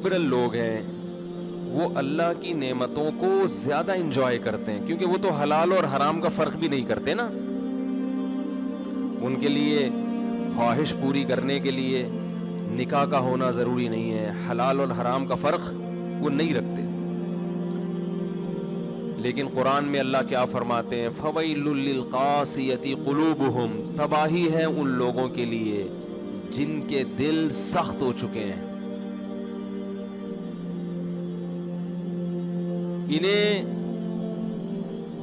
Liberal لوگ ہیں وہ اللہ کی نعمتوں کو زیادہ انجوائے کرتے ہیں، کیونکہ وہ تو حلال اور حرام کا فرق بھی نہیں کرتے نا. ان کے لیے خواہش پوری کرنے کے لیے نکاح کا ہونا ضروری نہیں ہے، حلال اور حرام کا فرق وہ نہیں رکھتے. لیکن قرآن میں اللہ کیا فرماتے ہیں؟ فَوَيْلٌ لِّلْقَاسِيَةِ قُلُوبُهُمْ، تباہی ہے ان لوگوں کے لیے جن کے دل سخت ہو چکے ہیں. انہیں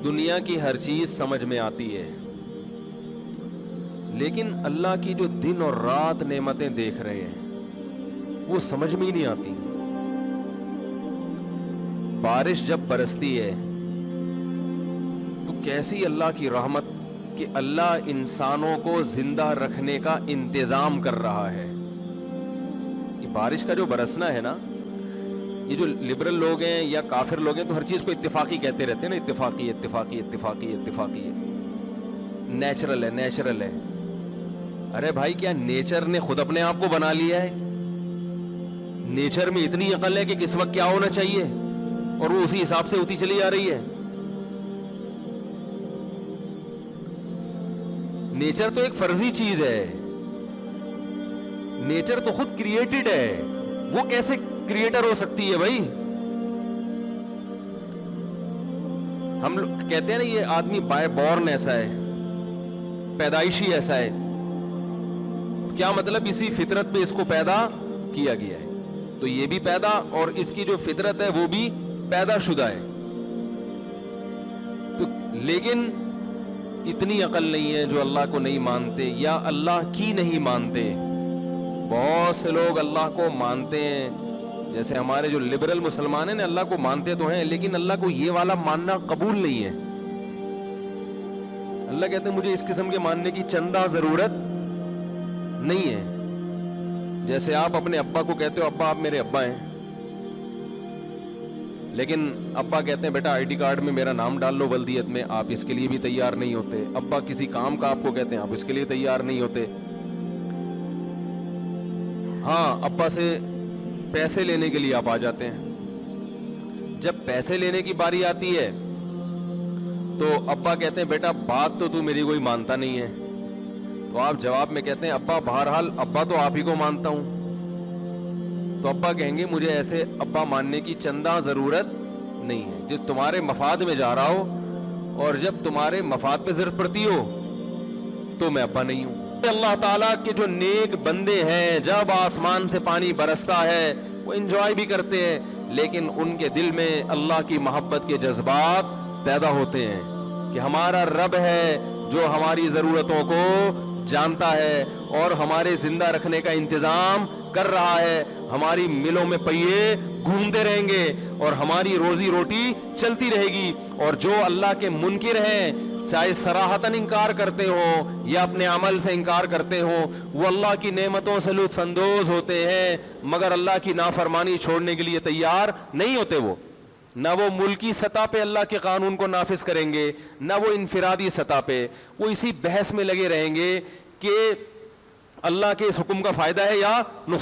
دنیا کی ہر چیز سمجھ میں آتی ہے، لیکن اللہ کی جو دن اور رات نعمتیں دیکھ رہے ہیں وہ سمجھ میں ہی نہیں آتی. بارش جب برستی ہے تو کیسی اللہ کی رحمت کہ اللہ انسانوں کو زندہ رکھنے کا انتظام کر رہا ہے. یہ بارش کا جو برسنا ہے نا، یہ جو لبرل لوگ ہیں یا کافر لوگ ہیں تو ہر چیز کو اتفاقی کہتے رہتے ہیں نا، اتفاقی اتفاقی اتفاقی اتفاقی، نیچرل ہے نیچرل ہے. ارے بھائی، کیا نیچر نے خود اپنے آپ کو بنا لیا ہے؟ نیچر میں اتنی عقل ہے کہ کس وقت کیا ہونا چاہیے اور وہ اسی حساب سے ہوتی چلی جا رہی ہے. نیچر تو ایک فرضی چیز ہے، نیچر تو خود کریٹڈ ہے، وہ کیسے کریٹر ہو سکتی ہے بھائی؟ ہم لوگ کہتے ہیں نا یہ آدمی بائی بورن ایسا ہے، پیدائشی ایسا ہے. کیا مطلب؟ اسی فطرت پہ اس کو پیدا کیا گیا ہے، تو یہ بھی پیدا اور اس کی جو فطرت ہے وہ بھی پیدا شدہ ہے. تو لیکن اتنی عقل نہیں ہے جو اللہ کو نہیں مانتے یا اللہ کی نہیں مانتے. بہت سے لوگ اللہ کو مانتے ہیں، جیسے ہمارے جو لبرل مسلمان ہیں اللہ کو مانتے تو ہیں لیکن اللہ کو یہ والا ماننا قبول نہیں ہے. اللہ کہتے ہیں مجھے اس قسم کے ماننے کی چندہ ضرورت نہیں ہے. جیسے آپ اپنے ابا کو کہتے ہو ابا آپ میرے ابا ہیں، لیکن ابا کہتے ہیں بیٹا آئی ڈی کارڈ میں میرا نام ڈال لو ولدیت میں، آپ اس کے لیے بھی تیار نہیں ہوتے. ابا کسی کام کا آپ کو کہتے ہیں، آپ اس کے لیے تیار نہیں ہوتے. ہاں، ابا سے پیسے لینے کے لیے آپ آ جاتے ہیں. جب پیسے لینے کی باری آتی ہے تو ابا کہتے ہیں بیٹا بات تو میری کوئی مانتا نہیں ہے، تو آپ جواب میں کہتے ہیں ابا بہرحال ابا تو آپ ہی کو مانتا ہوں. تو ابا کہیں گے مجھے ایسے ابا ماننے کی چندہ ضرورت نہیں ہے، جو تمہارے مفاد میں جا رہا ہو اور جب تمہارے مفاد پہ ضرورت پڑتی ہو تو میں ابا نہیں ہوں. اللہ تعالیٰ کے جو نیک بندے ہیں جب آسمان سے پانی برستا ہے وہ انجوائے بھی کرتے ہیں، لیکن ان کے دل میں اللہ کی محبت کے جذبات پیدا ہوتے ہیں کہ ہمارا رب ہے جو ہماری ضرورتوں کو جانتا ہے اور ہمارے زندہ رکھنے کا انتظام کر رہا ہے. ہماری ملوں میں پہیے گھومتے رہیں گے اور ہماری روزی روٹی چلتی رہے گی. اور جو اللہ کے منکر ہیں، چاہے صراحتاً انکار کرتے ہوں یا اپنے عمل سے انکار کرتے ہوں، وہ اللہ کی نعمتوں سے لطف اندوز ہوتے ہیں مگر اللہ کی نافرمانی چھوڑنے کے لیے تیار نہیں ہوتے. وہ نہ وہ ملکی سطح پہ اللہ کے قانون کو نافذ کریں گے، نہ وہ انفرادی سطح پہ. وہ اسی بحث میں لگے رہیں گے کہ اللہ کے اس حکم کا فائدہ ہے یا نقصان.